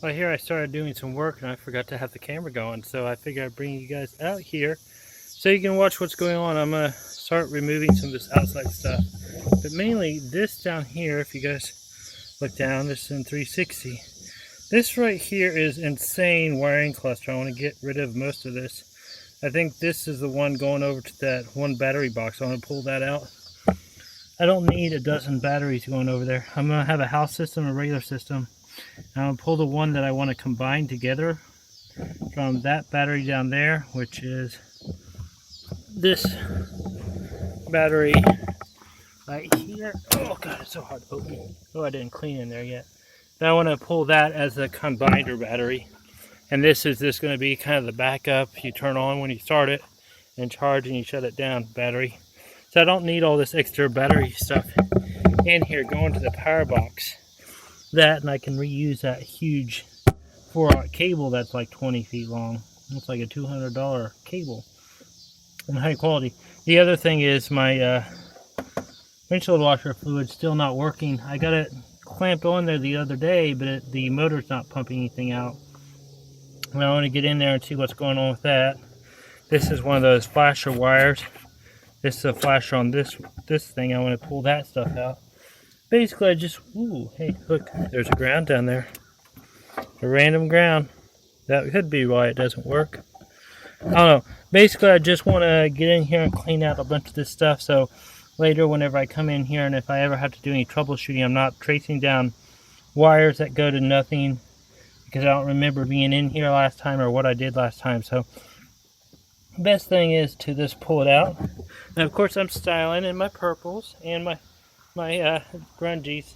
Well, here I started doing some work and I forgot to have the camera going, so I figured I'd bring you guys out here so you can watch what's going on. I'm going to start removing some of this outside stuff, but mainly this down here. If you guys look down, this is in 360. This right here is insane wiring cluster. I want to get rid of most of this. I think this is the one going over to that one battery box. I want to pull that out. I don't need a dozen batteries going over there. I'm going to have a house system, a regular system. I'm going to pull the one that I want to combine together from that battery down there, which is this battery right here. Oh god, it's so hard to open. Oh, I didn't clean in there yet. But I want to pull that as a combiner battery. And this is just going to be kind of the backup you turn on when you start it and charge and you shut it down battery. So I don't need all this extra battery stuff in here going to the power box. That, and I can reuse that huge 4-aught cable that's like 20 feet long. It's like a $200 cable and high quality. The other thing is my windshield washer fluid still not working. I got it clamped on there the other day, but the motor's not pumping anything out. And I want to get in there and see what's going on with that. This is one of those flasher wires. This is a flasher on this thing. I want to pull that stuff out. Basically, I just, ooh, hey, look, there's a ground down there. A random ground. That could be why it doesn't work. I don't know. Basically, I just want to get in here and clean out a bunch of this stuff, so later, whenever I come in here, and if I ever have to do any troubleshooting, I'm not tracing down wires that go to nothing, because I don't remember being in here last time or what I did last time. So, the best thing is to just pull it out. And of course, I'm styling in my purples and my grungies.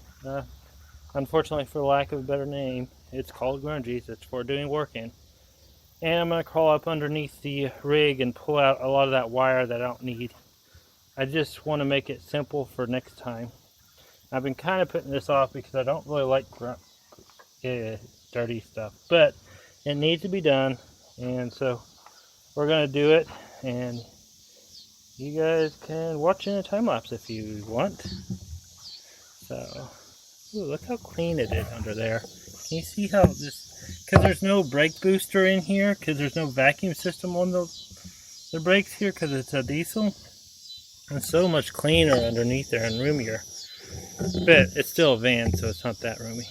Unfortunately, for lack of a better name, it's called grungies. It's for doing work in. And I'm going to crawl up underneath the rig and pull out a lot of that wire that I don't need. I just want to make it simple for next time. I've been kind of putting this off because I don't really like dirty stuff. But it needs to be done. And so we're going to do it. And you guys can watch in a time lapse if you want. So, ooh, look how clean it is under there. Can you see how this, because there's no brake booster in here, because there's no vacuum system on the brakes here, because it's a diesel. It's so much cleaner underneath there and roomier. But it's still a van, so it's not that roomy.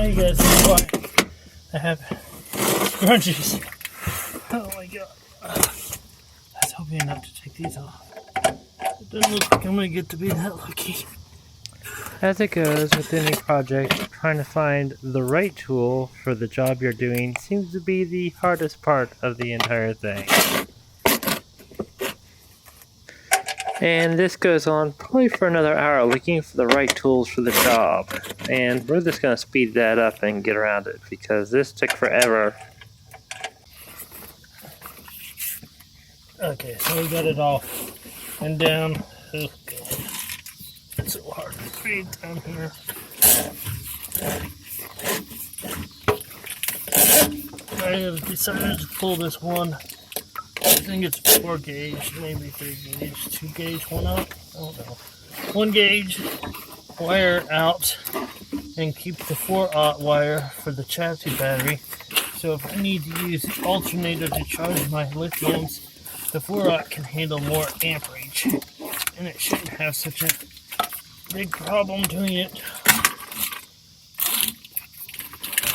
You guys see why I have scrunchies. Oh my god. I was hoping not to take these off. It doesn't look like I'm going to get to be that lucky. As it goes with any project, trying to find the right tool for the job you're doing seems to be the hardest part of the entire thing. And this goes on probably for another hour, looking for the right tools for the job. And we're just going to speed that up and get around it, because this took forever. Okay, so we got it all and down. Oh god, it's so hard to read down here. I have decided to pull this one. I think it's 4 gauge, maybe 3 gauge, 2 gauge, one up. I don't know. 1 gauge wire out and keep the 4-aught wire for the chassis battery. So if I need to use the alternator to charge my lithiums, the 4-aught can handle more amperage, and it shouldn't have such a big problem doing it.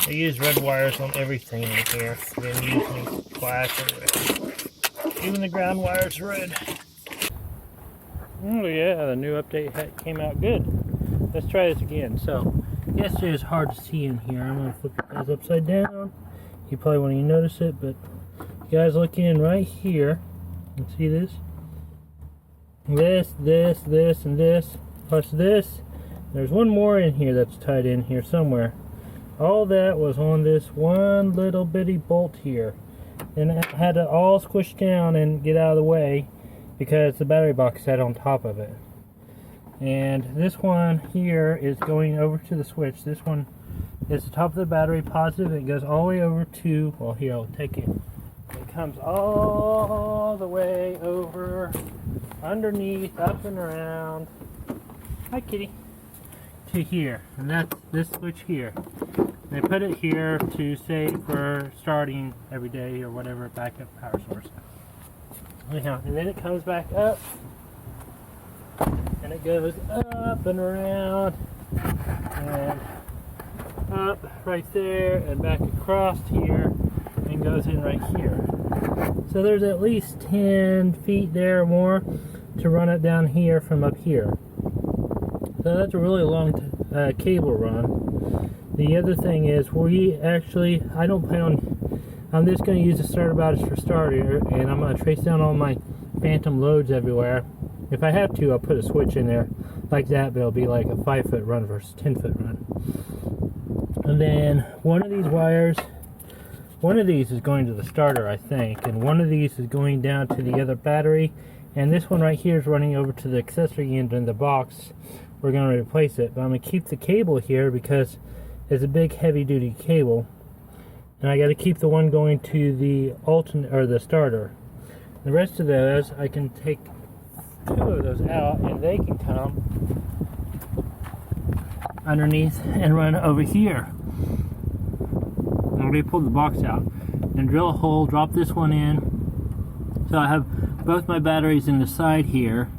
I use red wires on everything in here. I'm using black or red. Even the ground wires are red. Oh yeah, the new update came out good. Let's try this again. So, yesterday was hard to see in here. I'm going to flip you guys upside down. You probably won't even notice it, but you guys look in right here. You see this? This, and this, plus this. There's one more in here that's tied in here somewhere. All that was on this one little bitty bolt here. And I had it all squished down and get out of the way because the battery box sat on top of it. And this one here is going over to the switch. This one is the top of the battery, positive. It goes all the way over to, well, here, I'll take it. It comes all the way over, underneath, up and around. Hi, kitty. To here. And that's this switch here. They put it here to save for starting every day or whatever, backup power source. Anyhow, and then it comes back up, and it goes up and around, and up right there, and back across here, and goes in right here. So there's at least 10 feet there or more to run it down here from up here. So that's a really long cable run. The other thing is, I don't plan on, I'm just going to use the starter batteries for starter, and I'm going to trace down all my phantom loads everywhere. If I have to, I'll put a switch in there like that, but it'll be like a 5-foot run versus 10-foot run. And then one of these wires, one of these is going to the starter, I think, and one of these is going down to the other battery, and this one right here is running over to the accessory end in the box. We're going to replace it, but I'm going to keep the cable here because it's a big heavy-duty cable, and I got to keep the one going to the alternate or the starter. The rest of those, I can take 2 of those out, and they can come underneath and run over here. I'm going to pull the box out and drill a hole, drop this one in. So I have both my batteries in the side here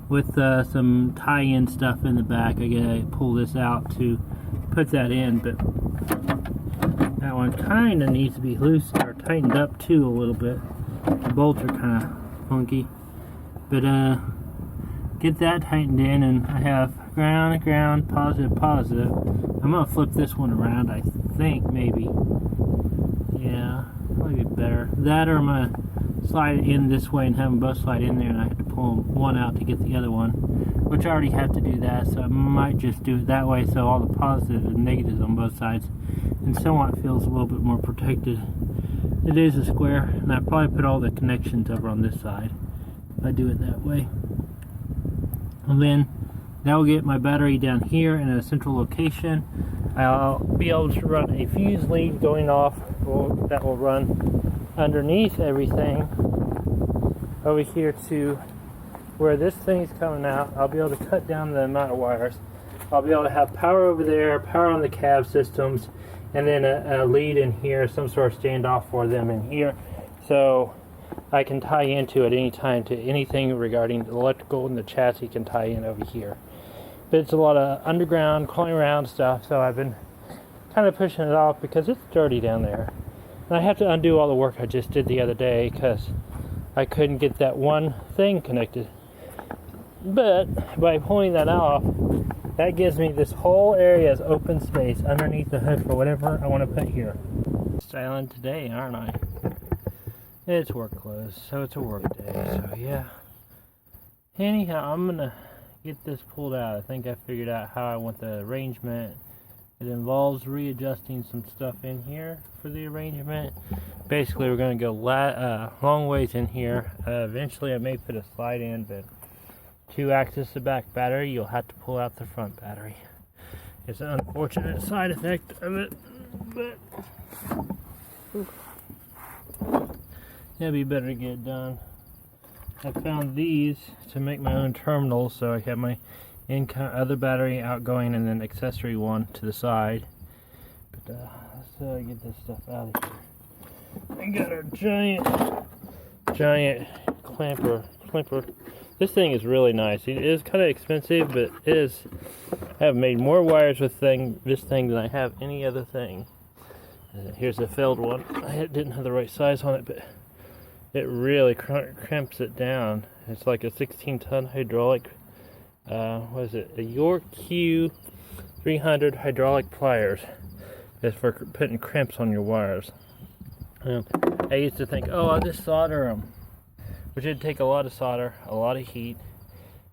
with some tie-in stuff in the back. I gotta pull this out to put that in, but that one kind of needs to be loose or tightened up too a little bit. The bolts are kind of funky, but get that tightened in, and I have ground, positive. I'm gonna flip this one around, I think, maybe. Yeah, probably be better. That, or I'm gonna slide it in this way and have them both slide in there, and I have to pull one out to get the other one, which I already have to do that, so I might just do it that way so all the positives and negatives on both sides and somewhat feels a little bit more protected. It is a square, and I probably put all the connections over on this side if I do it that way. And then that will get my battery down here in a central location. I'll be able to run a fuse lead going off that will run underneath everything over here to where this thing's coming out. I'll be able to cut down the amount of wires. I'll be able to have power over there, power on the cab systems, and then a lead in here, some sort of standoff for them in here, so I can tie into at any time to anything regarding the electrical, and the chassis can tie in over here. But it's a lot of underground, crawling around stuff, so I've been kind of pushing it off because it's dirty down there. And I have to undo all the work I just did the other day because I couldn't get that one thing connected. But by pulling that off, That gives me this whole area as open space underneath the hood for whatever I want to put here. Styling today, aren't I? It's work clothes, so it's a work day, so yeah. Anyhow, I'm gonna get this pulled out. I think I figured out how I want the arrangement. It involves readjusting some stuff in here for the arrangement. Basically, we're gonna go long ways in here. Eventually, I may put a slide in, but to access the back battery, you'll have to pull out the front battery. It's an unfortunate side effect of it, but it'll be better to get it done. I found these to make my own terminals, so I have my other battery outgoing and then accessory one to the side. But let's get this stuff out of here. I got our giant crimper. This thing is really nice. It is kind of expensive, but I have made more wires with this thing than I have any other thing. Here's a failed one. I didn't have the right size on it, but it really crimps it down. It's like a 16-ton hydraulic, what is it? A York Q300 hydraulic pliers. It's for putting crimps on your wires. I used to think, oh, I'll just solder them, which would take a lot of solder, a lot of heat,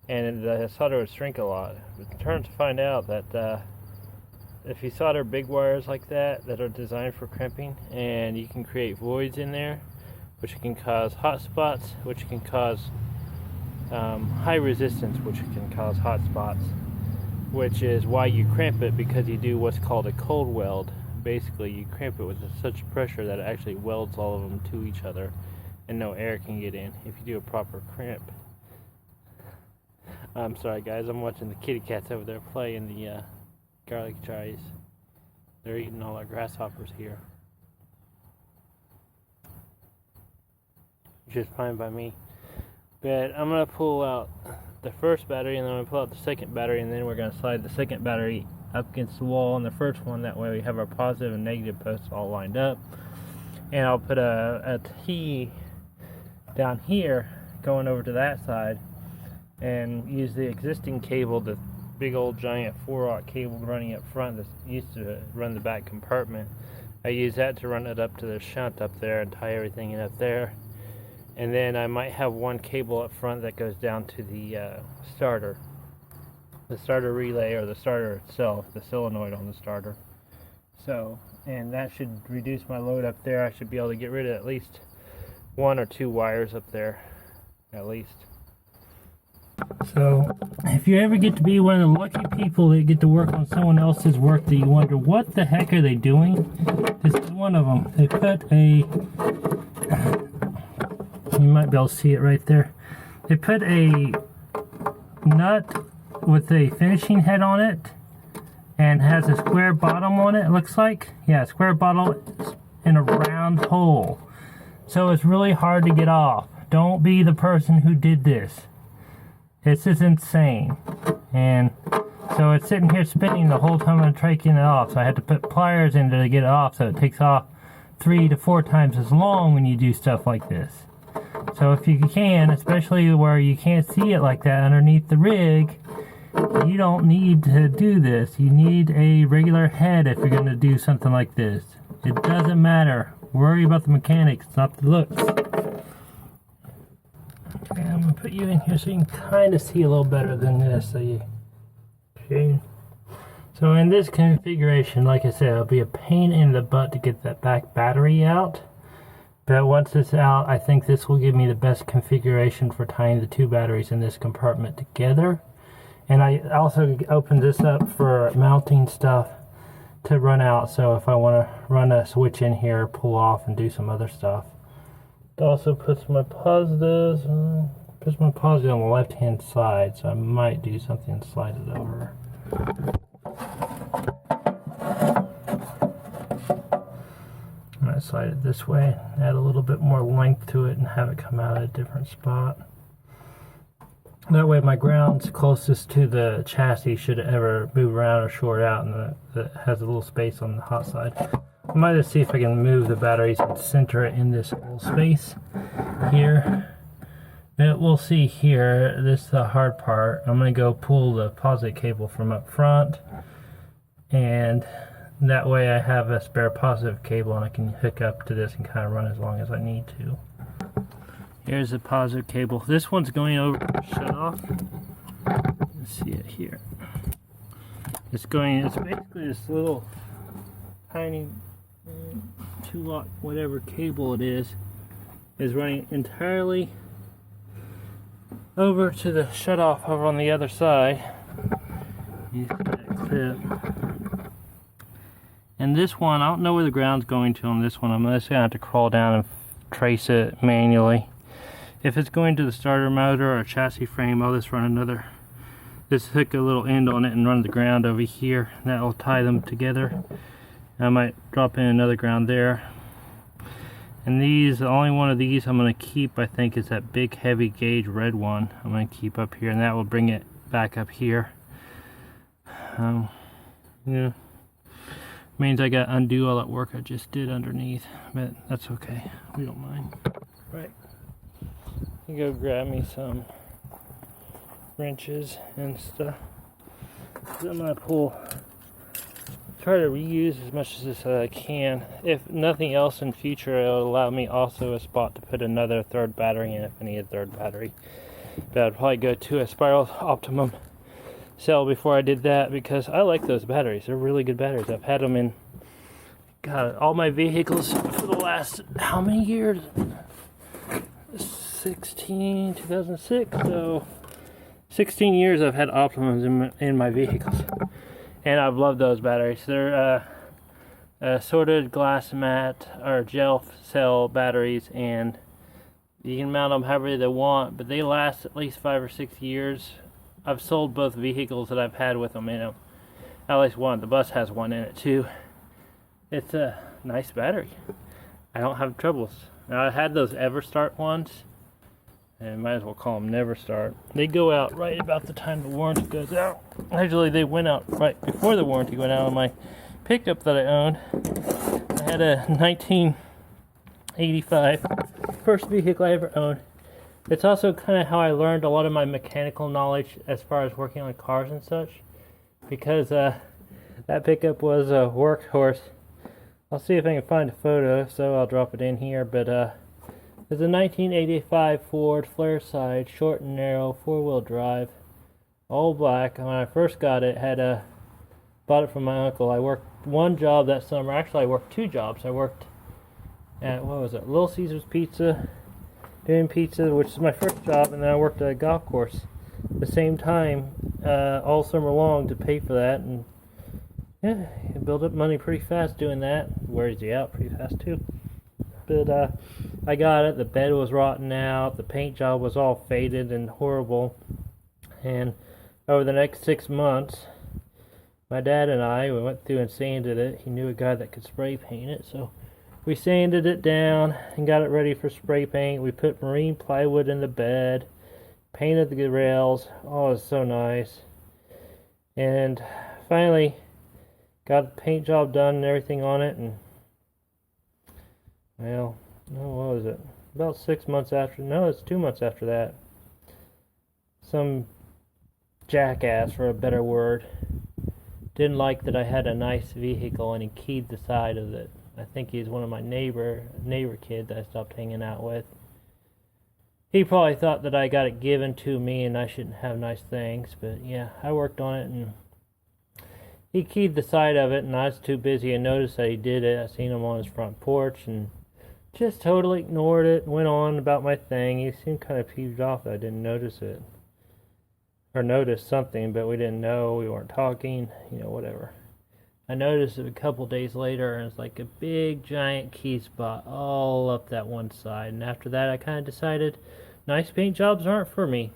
and the solder would shrink a lot. But it turns to find out that if you solder big wires like that are designed for crimping, and you can create voids in there, which can cause hot spots, which can cause high resistance, which can cause hot spots, which is why you crimp it, because you do what's called a cold weld. Basically, you crimp it with such pressure that it actually welds all of them to each other, and no air can get in if you do a proper crimp. I'm sorry guys, I'm watching the kitty cats over there play in the garlic chives. They're eating all our grasshoppers here, which is fine by me. But I'm going to pull out the first battery, and then I'm going to pull out the second battery, and then we're going to slide the second battery up against the wall on the first one. That way we have our positive and negative posts all lined up. And I'll put a T down here going over to that side, and use the existing cable, the big old giant 4-aught cable running up front that used to run the back compartment. I use that to run it up to the shunt up there and tie everything in up there. And then I might have one cable up front that goes down to the starter relay, or the starter itself, the solenoid on the starter. So, and that should reduce my load up there. I should be able to get rid of at least 1 or 2 wires up there, at least. So, if you ever get to be one of the lucky people that get to work on someone else's work that you wonder, what the heck are they doing? This is one of them. They put you might be able to see it right there. They put a nut with a finishing head on it, and has a square bottom on it looks like. Yeah, square bottom in a round hole. So it's really hard to get off. Don't be the person who did this. This is insane. And so it's sitting here spinning the whole time I'm taking it off. So I had to put pliers in to get it off, so it takes off 3 to 4 times as long when you do stuff like this. So if you can, especially where you can't see it like that underneath the rig, you don't need to do this. You need a regular head if you're going to do something like this. It doesn't matter. Worry about the mechanics, not the looks. Okay, I'm going to put you in here so you can kind of see a little better than this. Okay. So in this configuration, like I said, it'll be a pain in the butt to get that back battery out. But once it's out, I think this will give me the best configuration for tying the 2 batteries in this compartment together. And I also opened this up for mounting stuff to run out. So if I want to run a switch in here, pull off, and do some other stuff. It also puts my positives on the left-hand side. So I might do something and slide it over. I'm going to slide it this way, add a little bit more length to it, and have it come out at a different spot. That way my ground's closest to the chassis should it ever move around or short out, and it has a little space on the hot side. I might just see if I can move the batteries and center it in this little space here. But we'll see here. This is the hard part. I'm going to go pull the positive cable from up front, and that way I have a spare positive cable and I can hook up to this and kind of run as long as I need to. Here's the positive cable. This one's going over the shut off. Let's see it here. It's basically this little tiny 2-watt whatever cable it is running entirely over to the shut off over on the other side. Use that clip. And this one, I don't know where the ground's going to on this one. I'm just gonna have to crawl down and trace it manually. If it's going to the starter motor or chassis frame, I'll just hook a little end on it and run the ground over here. That will tie them together. I might drop in another ground there. And these, the only one of these I'm going to keep, I think, is that big heavy gauge red one. I'm going to keep up here, and that will bring it back up here. Yeah, means I got to undo all that work I just did underneath, but that's okay. We don't mind. Right. You go grab me some wrenches and stuff. So I'm going to try to reuse as much of this as I can. If nothing else in future, it'll allow me also a spot to put another third battery in if I need a third battery. But I'd probably go to a spiral optimum cell before I did that, because I like those batteries. They're really good batteries. I've had them in all my vehicles for the last how many years? 2006, so 16 years I've had optimums in my vehicles. And I've loved those batteries. They're sorted glass mat or gel cell batteries, and you can mount them however they want, but they last at least 5 or 6 years. I've sold both vehicles that I've had with them in them. At least one. The bus has one in it too. It's a nice battery. I don't have troubles. Now, I had those EverStart ones, and might as well call them Never Start. They go out right about the time the warranty goes out. Actually, they went out right before the warranty went out on my pickup that I owned. I had a 1985 first vehicle I ever owned. It's also kind of how I learned a lot of my mechanical knowledge as far as working on cars and such, because that pickup was a workhorse. I'll see if I can find a photo, so I'll drop it in here, but it's a 1985 Ford flare side, short and narrow, 4-wheel drive, all black. When I first got it, bought it from my uncle. I worked one job that summer. Actually, I worked 2 jobs. I worked at, Little Caesars Pizza, doing pizza, which is my first job, and then I worked at a golf course at the same time, all summer long to pay for that, and yeah, you build up money pretty fast doing that. Wears you out pretty fast too. But I got it. The bed was rotten out. The paint job was all faded and horrible. And over the next 6 months, my dad and we went through and sanded it. He knew a guy that could spray paint it, so we sanded it down and got it ready for spray paint. We put marine plywood in the bed, painted the rails. Oh, it was so nice. And finally got the paint job done and everything on it, and what was it? About 6 months after, no, it's 2 months after that. Some jackass, for a better word, didn't like that I had a nice vehicle, and he keyed the side of it. I think he's one of my neighbor kid that I stopped hanging out with. He probably thought that I got it given to me and I shouldn't have nice things, but yeah, I worked on it, and he keyed the side of it, and I was too busy to notice that he did it. I seen him on his front porch and just totally ignored it and went on about my thing. He seemed kind of peeved off that I didn't notice it. Or noticed something, but we didn't know. We weren't talking, whatever. I noticed it a couple days later, and it's like a big giant key spot all up that one side. And after that, I kind of decided nice paint jobs aren't for me.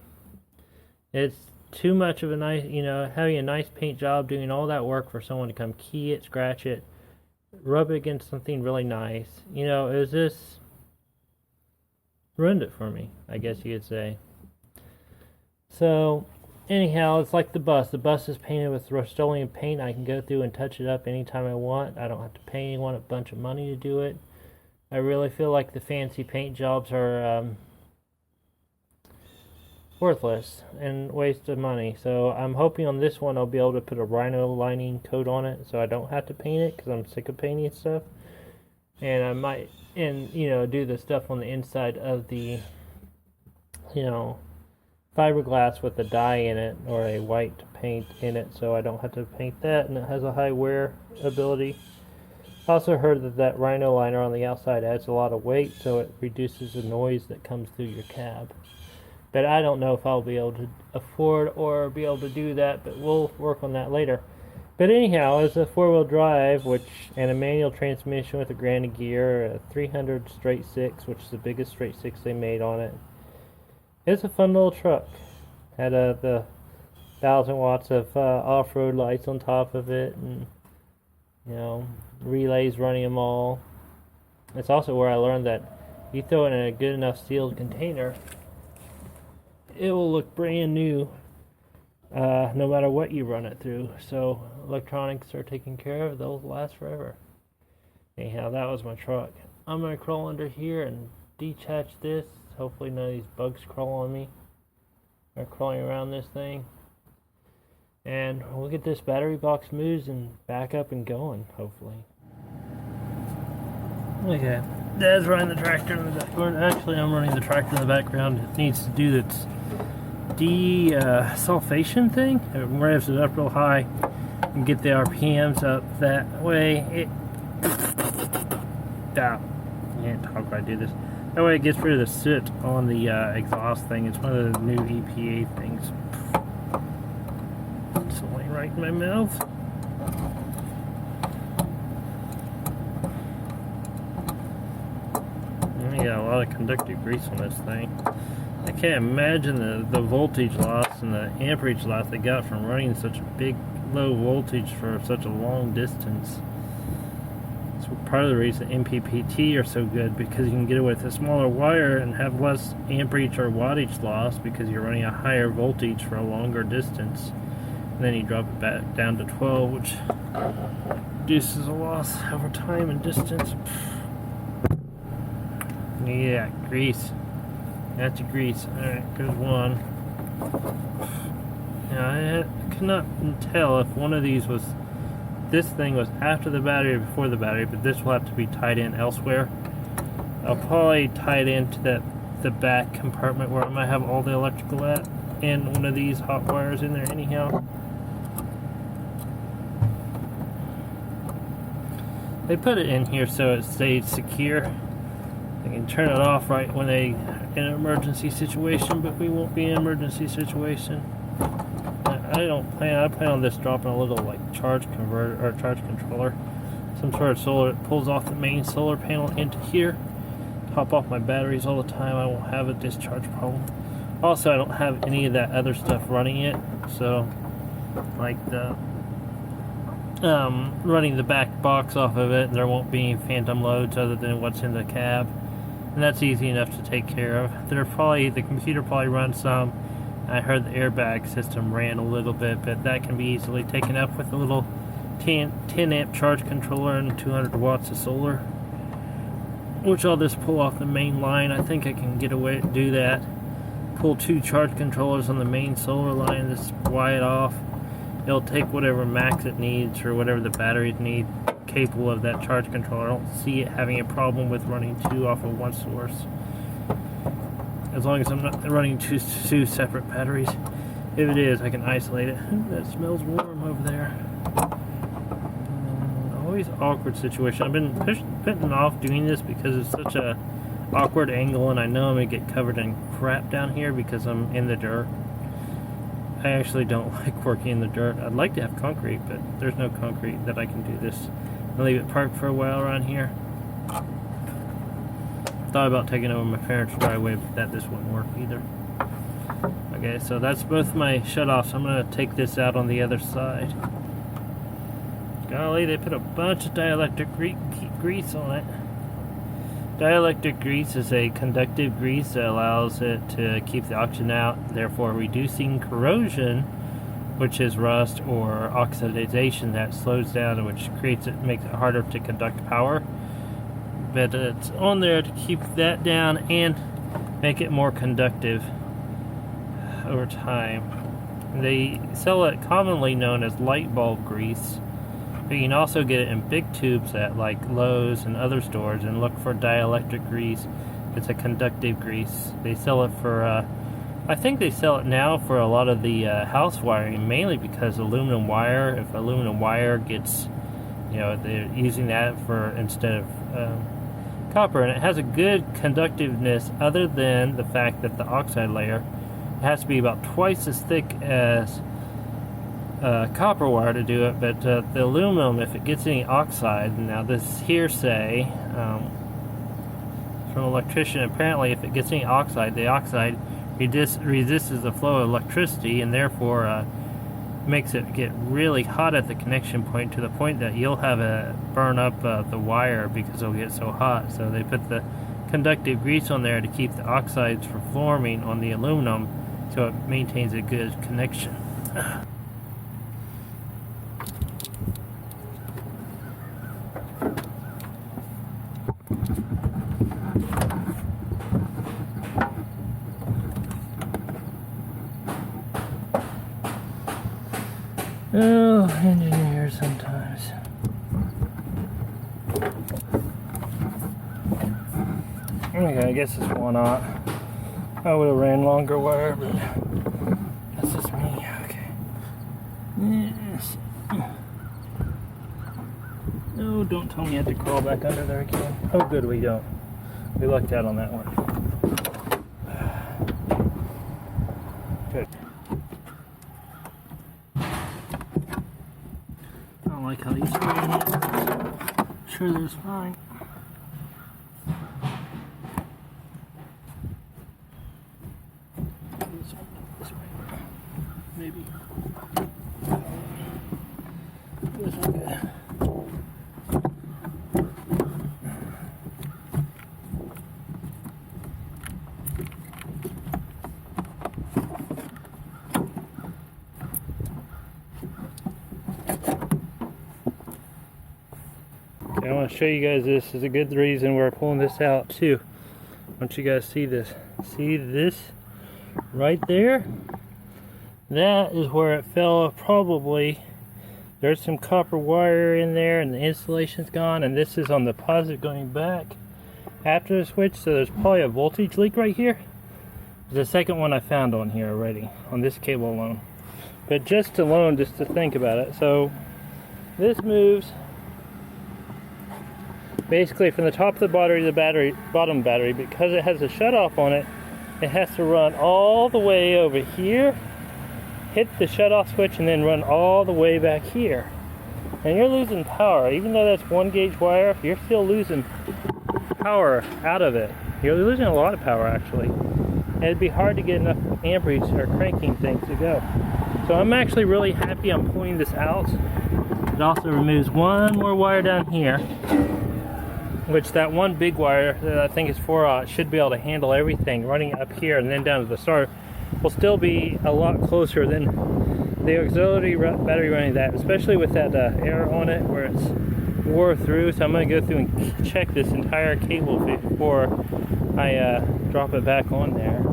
It's too much of a nice, having a nice paint job, doing all that work for someone to come key it, scratch it, rub it against something really nice. It was just ruined it for me, I guess you could say. So anyhow, it's like the bus. The bus is painted with Rust-Oleum paint. I can go through and touch it up anytime I want. I don't have to pay anyone a bunch of money to do it. I really feel like the fancy paint jobs are worthless and waste of money. So I'm hoping on this one I'll be able to put a rhino lining coat on it so I don't have to paint it, because I'm sick of painting stuff. And I might, do the stuff on the inside of the, fiberglass with a dye in it, or a white paint in it, so I don't have to paint that, and it has a high wear ability. Also heard that rhino liner on the outside adds a lot of weight, so it reduces the noise that comes through your cab. But I don't know if I'll be able to afford or be able to do that, but we'll work on that later. But anyhow, it's a 4-wheel drive, and a manual transmission with a grand of gear, a 300 straight six, which is the biggest straight six they made on it. It's a fun little truck. Had the 1,000 watts of off-road lights on top of it, and relays running them all. It's also where I learned that you throw it in a good enough sealed container, it will look brand new, no matter what you run it through. So electronics are taken care of; they'll last forever. Anyhow, that was my truck. I'm gonna crawl under here and detach this. Hopefully none of these bugs crawl on me. They're crawling around this thing. And we'll get this battery box moved and back up and going, hopefully. Okay, Dad's running the tractor in the background. Actually, I'm running the tractor in the background. It needs to do its desulfation thing. It revs it up real high and get the RPMs up that way. Can't talk while I do this. That way it gets rid of the soot on the exhaust thing. It's one of the new EPA things. It's only right in my mouth. I got a lot of conductive grease on this thing. I can't imagine the voltage loss and the amperage loss they got from running such a big low voltage for such a long distance. It's part of the reason MPPT are so good, because you can get it with a smaller wire and have less amperage or wattage loss because you're running a higher voltage for a longer distance. And then you drop it back down to 12, which reduces the loss over time and distance. Yeah, grease. That's a grease. Alright, there's one. Now, I could not tell if one of these was... This thing was after the battery or before the battery, but this will have to be tied in elsewhere. I'll probably tie it into the back compartment where I might have all the electrical at, and one of these hot wires in there anyhow. They put it in here so it stays secure. They can turn it off right when they in an emergency situation, but we won't be in an emergency situation. I plan on this dropping a little charge converter or charge controller, some sort of solar. It pulls off the main solar panel into here. Top off my batteries all the time. I won't have a discharge problem. Also, I don't have any of that other stuff running it, so like the running the back box off of it, there won't be phantom loads other than what's in the cab, and that's easy enough to take care of. The computer probably runs some. I heard the airbag system ran a little bit, but that can be easily taken up with a little 10 amp charge controller and 200 watts of solar, which I'll just pull off the main line. I think I can get away to do that. Pull 2 charge controllers on the main solar line, just wire it off. It'll take whatever max it needs or whatever the batteries need capable of that charge controller. I don't see it having a problem with running 2 off of one source, as long as I'm not running two separate batteries. If it is, I can isolate it. Ooh, that smells warm over there. Always awkward situation. I've been putting off doing this because it's such a awkward angle, and I know I'm gonna get covered in crap down here because I'm in the dirt. I actually don't like working in the dirt. I'd like to have concrete, but there's no concrete that I can do this. I'll leave it parked for a while around here. Thought about taking over my parents' driveway, but this wouldn't work either. Okay, so that's both my shutoffs. I'm going to take this out on the other side. Golly, they put a bunch of dielectric grease on it. Dielectric grease is a conductive grease that allows it to keep the oxygen out, therefore reducing corrosion, which is rust or oxidization that slows down, and which makes it harder to conduct power. But it's on there to keep that down and make it more conductive. over time. They sell it commonly known as light bulb grease, but you can also get it in big tubes at like Lowe's and other stores, and look for dielectric grease. It's a conductive grease. They sell it for, I think they sell it now for a lot of the house wiring, mainly because aluminum wire, if aluminum wire gets, you know, they're using that for instead of copper, and it has a good conductiveness other than the fact that the oxide layer has to be about twice as thick as copper wire to do it, but the aluminum, if it gets any oxide, now this is hearsay from an electrician, apparently if it gets any oxide, the oxide resists the flow of electricity, and therefore makes it get really hot at the connection point, to the point that you'll have a burn up the wire because it'll get so hot. So they put the conductive grease on there to keep the oxides from forming on the aluminum, so it maintains a good connection. Oh, engineers sometimes. Okay, I guess it's 1/0. I would have ran longer wire, but that's just me. Okay. Yes. No, don't tell me I have to crawl back under there again. Oh, good, we don't. We lucked out on that one. Good. I don't like how these are in it. Sure, there's fine. This way. Maybe. This one good. I want to show you guys this. This is a good reason we're pulling this out too. I want you guys to see this. See this right there? That is where it fell probably. There's some copper wire in there and the insulation's gone, and this is on the positive going back after the switch, so there's probably a voltage leak right here. There's a second one I found on here already, on this cable alone. But just alone, just to think about it. So this moves basically from the top of the battery to the bottom battery. Because it has a shutoff on it, it has to run all the way over here, hit the shutoff switch, and then run all the way back here. And you're losing power. Even though that's 1 gauge wire, you're still losing power out of it. You're losing a lot of power actually. And it'd be hard to get enough amperage or cranking things to go. So I'm actually really happy I'm pulling this out. It also removes one more wire down here, which that one big wire that I think is 4/0 should be able to handle everything running up here and then down to the start. Will still be a lot closer than the auxiliary battery running that, especially with that air on it where it's wore through. So I'm going to go through and check this entire cable before I drop it back on there.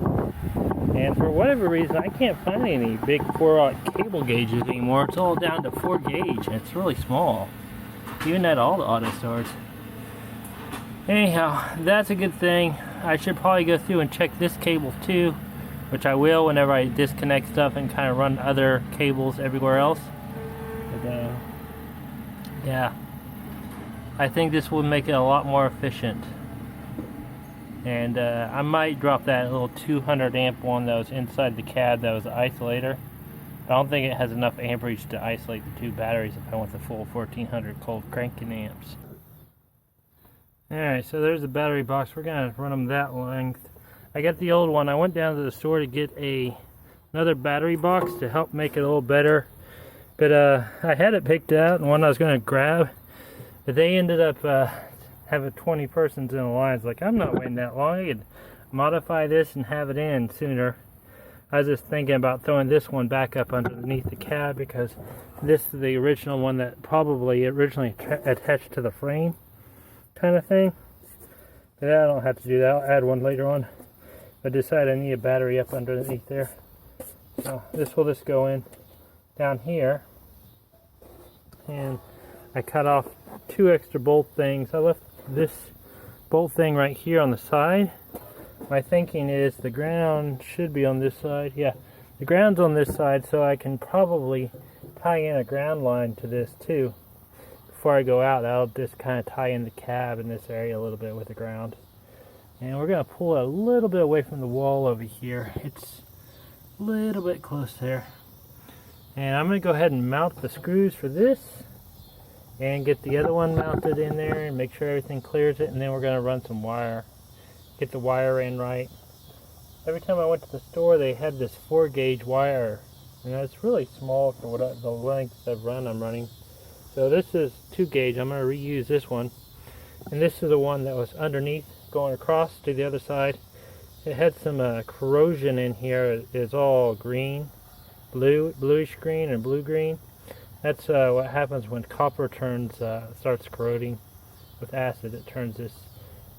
And for whatever reason, I can't find any big 4/0 cable gauges anymore. It's all down to 4 gauge, and it's really small, even at all the auto stores. Anyhow, that's a good thing. I should probably go through and check this cable too, which I will whenever I disconnect stuff and kind of run other cables everywhere else. But yeah, I think this will make it a lot more efficient. And I might drop that little 200 amp one that was inside the cab that was the isolator. I don't think it has enough amperage to isolate the two batteries if I want the full 1400 cold cranking amps. Alright, so there's the battery box. We're going to run them that length. I got the old one. I went down to the store to get another battery box to help make it a little better. But I had it picked out and one I was going to grab. But they ended up having 20 persons in the lines. Like, I'm not waiting that long. I could modify this and have it in sooner. I was just thinking about throwing this one back up underneath the cab because this is the original one that probably originally attached to the frame kind of thing. But I don't have to do that. I'll add one later on. I decided I need a battery up underneath there. So this will just go in down here, and I cut off 2 extra bolt things. I left this bolt thing right here on the side. My thinking is the ground should be on this side. Yeah, the ground's on this side, so I can probably tie in a ground line to this too. Before I go out, I'll just kind of tie in the cab in this area a little bit with the ground. And we're going to pull it a little bit away from the wall over here. It's a little bit close there. And I'm going to go ahead and mount the screws for this and get the other one mounted in there and make sure everything clears it, and then we're going to run some wire. Get the wire in right. Every time I went to the store, they had this 4-gauge wire, and it's really small for what the length of run I'm running. So this is 2-gauge. I'm going to reuse this one, and this is the one that was underneath going across to the other side. It had some corrosion in here. It's all green, bluish green and blue green. That's what happens when copper starts corroding with acid. It turns this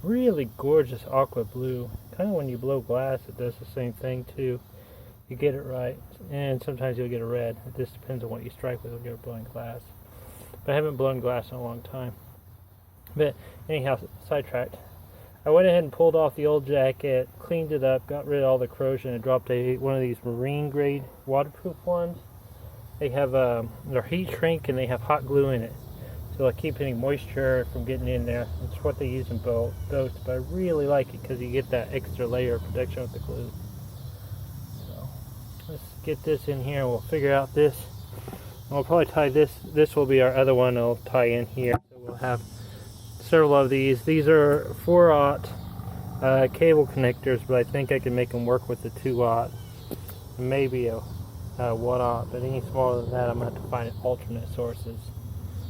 really gorgeous aqua blue. Kind of when you blow glass, it does the same thing too. You get it right, and sometimes you'll get a red. It just depends on what you strike with when you're blowing glass. But I haven't blown glass in a long time. But anyhow, sidetracked. I went ahead and pulled off the old jacket, cleaned it up, got rid of all the corrosion, and dropped one of these marine grade waterproof ones. They have they're heat shrink, and they have hot glue in it, so they'll keep any moisture from getting in there. It's what they use in boats, but I really like it because you get that extra layer of protection with the glue. So let's get this in here, and we'll figure out this. And we'll probably tie this. This will be our other one. I'll tie in here. So we'll have several of these. These are 4-aught cable connectors, but I think I can make them work with the 2-aught, maybe a 1-aught, but any smaller than that I'm going to have to find alternate sources.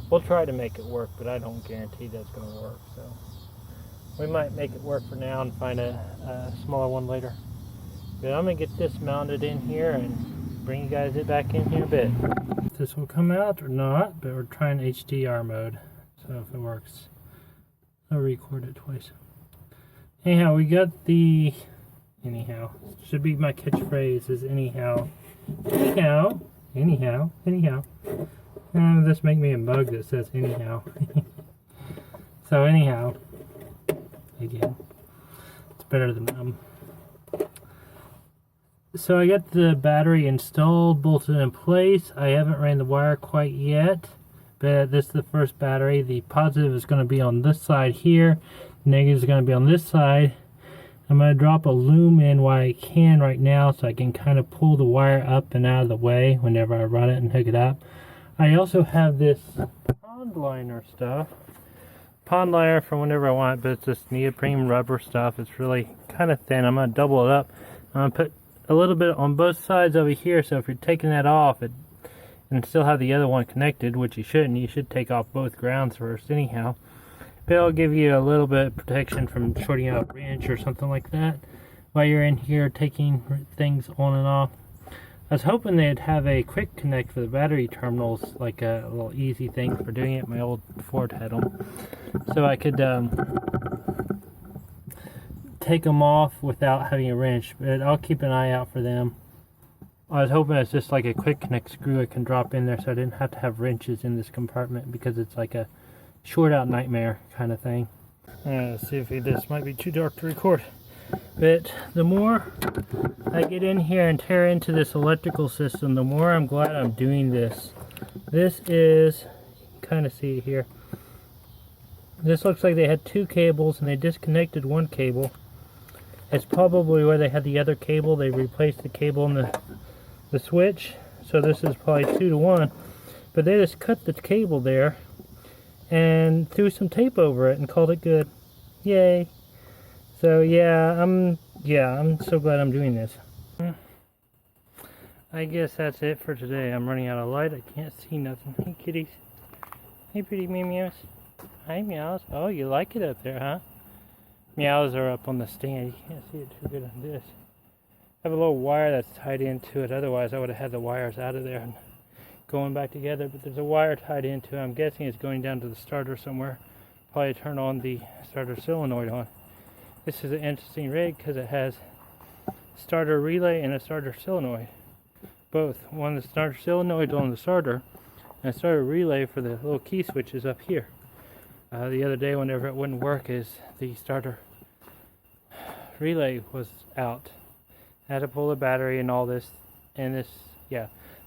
We'll try to make it work, but I don't guarantee that's going to work. So we might make it work for now and find a smaller one later. But I'm going to get this mounted in here and bring you guys back in here a bit. If this will come out or not, but we're trying HDR mode, so if it works, I'll record it twice. Anyhow, we got the... Anyhow. Should be my catchphrase is anyhow. Anyhow. Anyhow. Anyhow. This make me a mug that says anyhow. So anyhow. Again. It's better than So I got the battery installed, bolted in place. I haven't ran the wire quite yet, but this is the first battery. The positive is going to be on this side here. The negative is going to be on this side. I'm going to drop a loom in while I can right now, so I can kind of pull the wire up and out of the way whenever I run it and hook it up. I also have this pond liner stuff. Pond liner for whenever I want, but it's just neoprene rubber stuff. It's really kind of thin. I'm going to double it up. I'm going to put a little bit on both sides over here, so if you're taking that off and still have the other one connected, which you shouldn't, you should take off both grounds first anyhow. But it'll give you a little bit of protection from shorting out a wrench or something like that while you're in here taking things on and off. I was hoping they'd have a quick connect for the battery terminals, like a little easy thing for doing it. My old Ford had them, so I could take them off without having a wrench, but I'll keep an eye out for them. I was hoping it's just like a quick connect screw I can drop in there, so I didn't have to have wrenches in this compartment, because it's like a short out nightmare kind of thing. Let's see if this might be too dark to record. But the more I get in here and tear into this electrical system, the more I'm glad I'm doing this. This is, you can kind of see it here. This looks like they had 2 cables and they disconnected one cable. It's probably where they had the other cable. They replaced the cable in the switch. So this is probably 2 to 1. But they just cut the cable there and threw some tape over it and called it good. Yay. So yeah, I'm so glad I'm doing this. I guess that's it for today. I'm running out of light. I can't see nothing. Hey kitties. Hey pretty meows. Hi meows. Oh, you like it up there, huh? Meows are up on the stand. You can't see it too good on this. I have a little wire that's tied into it. Otherwise I would have had the wires out of there and going back together, but there's a wire tied into it. I'm guessing it's going down to the starter somewhere. Probably turn on the starter solenoid on. This is an interesting rig because it has starter relay and a starter solenoid. both. One the starter solenoid on the starter, and I started a relay for the little key switches up here. The other day, whenever it wouldn't work, is the starter relay was out. I had to pull the battery and all this, and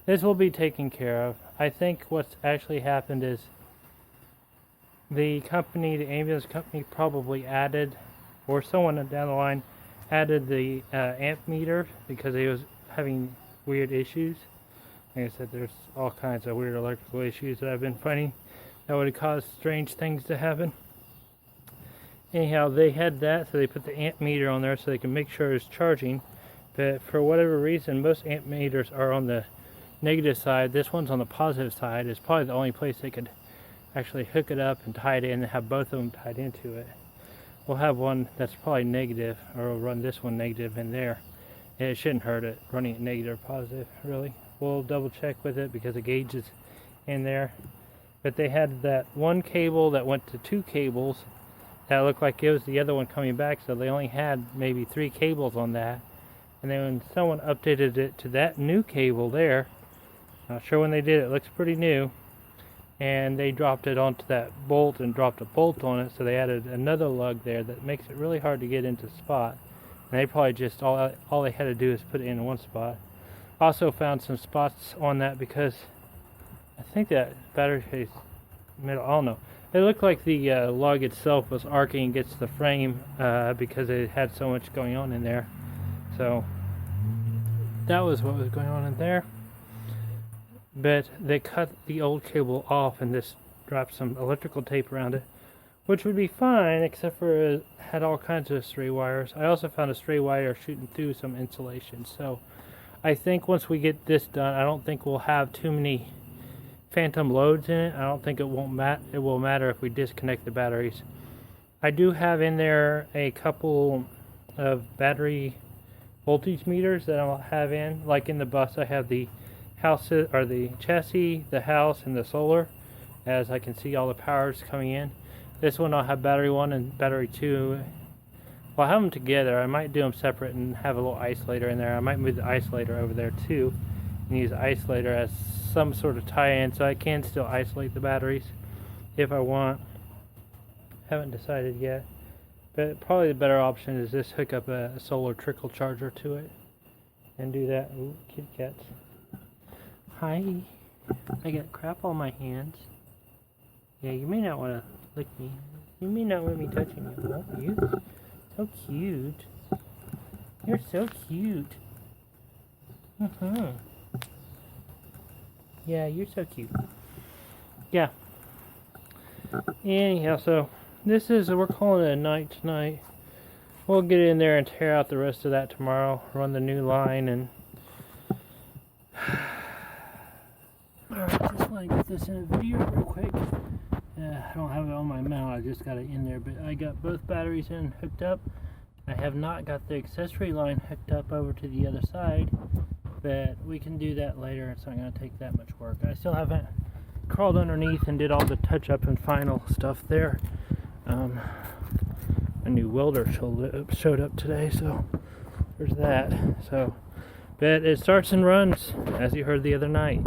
this will be taken care of. I think what's actually happened is the ambulance company probably added, or someone down the line added the amp meter because it was having weird issues. Like I said, there's all kinds of weird electrical issues that I've been finding that would cause strange things to happen. Anyhow, they had that, so they put the amp meter on there so they can make sure it's charging. But for whatever reason, most amp meters are on the negative side. This one's on the positive side. It's probably the only place they could actually hook it up and tie it in and have both of them tied into it. We'll have one that's probably negative, or we'll run this one negative in there. And it shouldn't hurt it running it negative or positive, really. We'll double check with it because the gauge is in there. But they had that one cable that went to two cables that looked like it was the other one coming back, so they only had maybe 3 cables on that. And then when someone updated it to that new cable there, not sure when they did it, looks pretty new, and they dropped it onto that bolt and dropped a bolt on it, so they added another lug there that makes it really hard to get into spot. And they probably just all they had to do is put it in one spot. Also found some spots on that because I think that battery case metal, I don't know. It looked like the lug itself was arcing against the frame because it had so much going on in there. So that was what was going on in there. But they cut the old cable off and just dropped some electrical tape around it, which would be fine, except for it had all kinds of stray wires. I also found a stray wire shooting through some insulation. So I think once we get this done, I don't think we'll have too many phantom loads in it. I don't think it will matter if we disconnect the batteries. I do have in there a couple of battery voltage meters that I'll have in. Like in the bus, I have the house, or the chassis, the house, and the solar, as I can see all the powers coming in. This one I'll have battery 1 and battery 2. Well, I'll have them together. I might do them separate and have a little isolator in there. I might move the isolator over there too and use the isolator as some sort of tie-in so I can still isolate the batteries if I want. Haven't decided yet, but probably the better option is just hook up a solar trickle charger to it and do that. Ooh, kitty cats. Hi. I got crap on my hands. Yeah, you may not want to lick me. You may not want me touching you. Oh, you. So cute. You're so cute. Yeah, you're so cute. Yeah. Anyhow, so we're calling it a night tonight. We'll get in there and tear out the rest of that tomorrow. Run the new line and alright, just want to get this in a video real quick. I don't have it on my mount, I just got it in there, but I got both batteries in hooked up. I have not got the accessory line hooked up over to the other side, but we can do that later. It's not going to take that much work. I still haven't crawled underneath and did all the touch-up and final stuff there. A new welder showed up today, so there's that. So, but it starts and runs, as you heard the other night.